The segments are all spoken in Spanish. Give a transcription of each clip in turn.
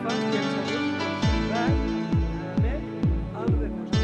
fan que han sabut conservar afortunadament el reconstruir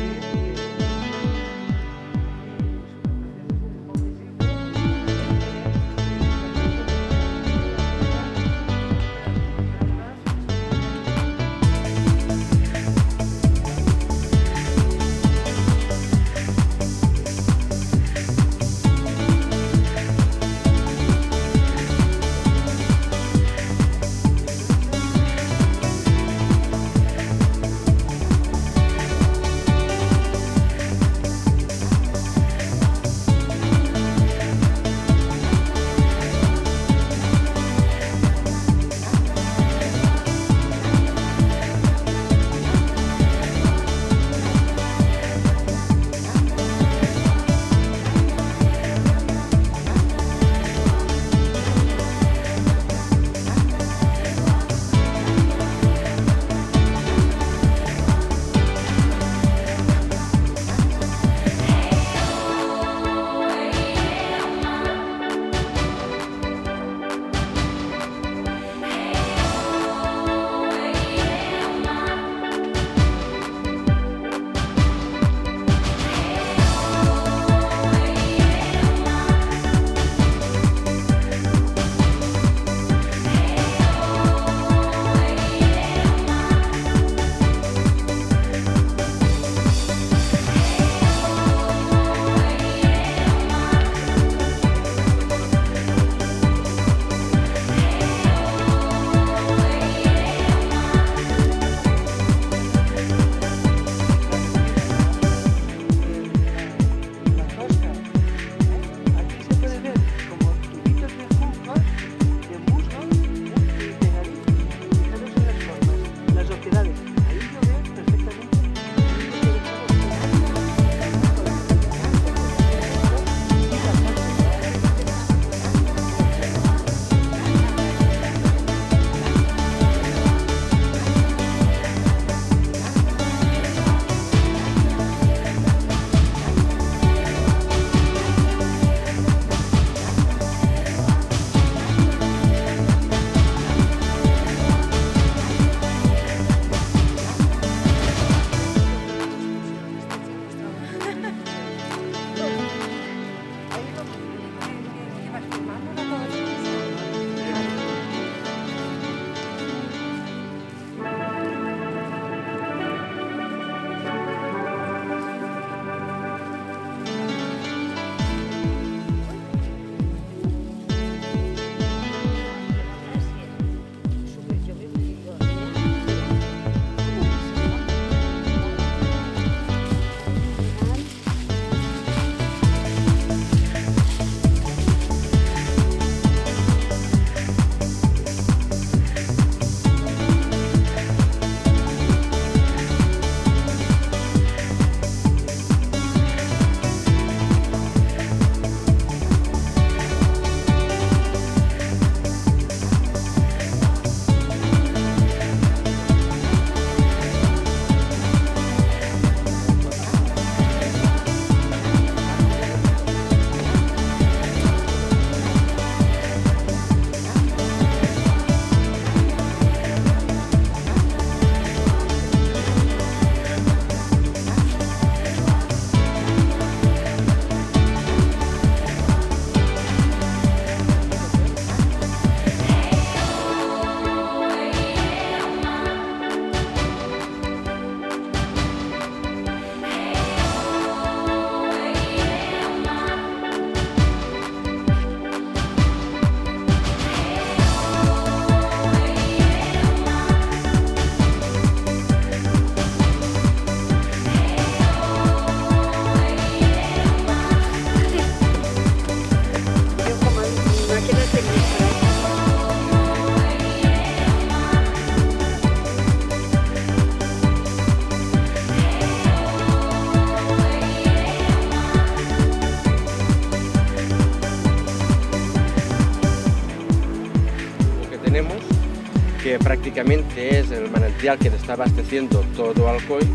que prácticamente es el manantial que está abasteciendo todo Alcoy.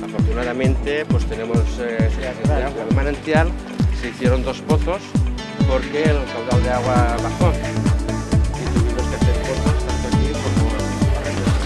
Afortunadamente pues tenemos de agua. El manantial se hicieron 2 pozos porque el caudal de agua bajó y tuvimos que hacer pozos tanto aquí como en Barrantes.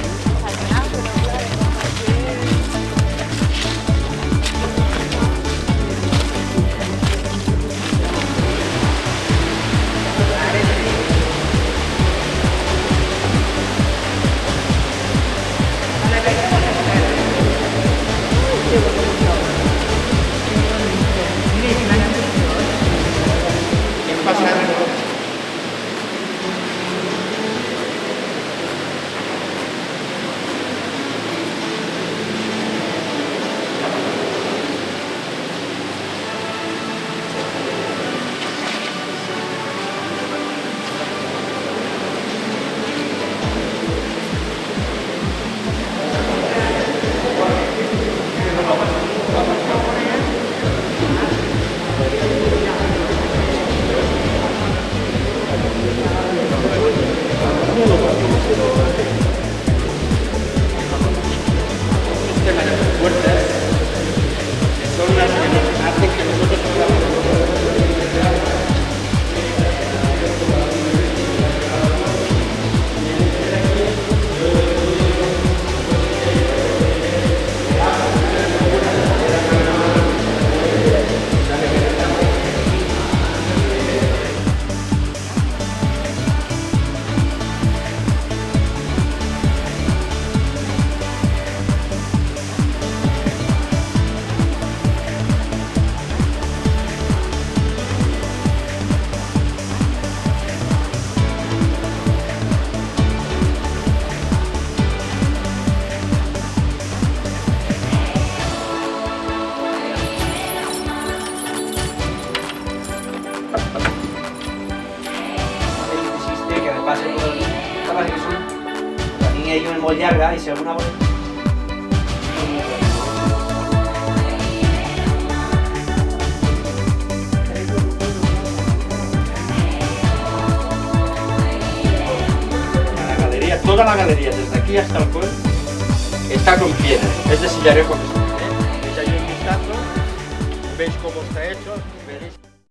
línia molt llarga i si alguna vol... La galería, toda la galería, desde aquí hasta el pueblo, está con piedra, es de sillarejo que se ve. Veis ahí un vistazo, veis cómo está hecho.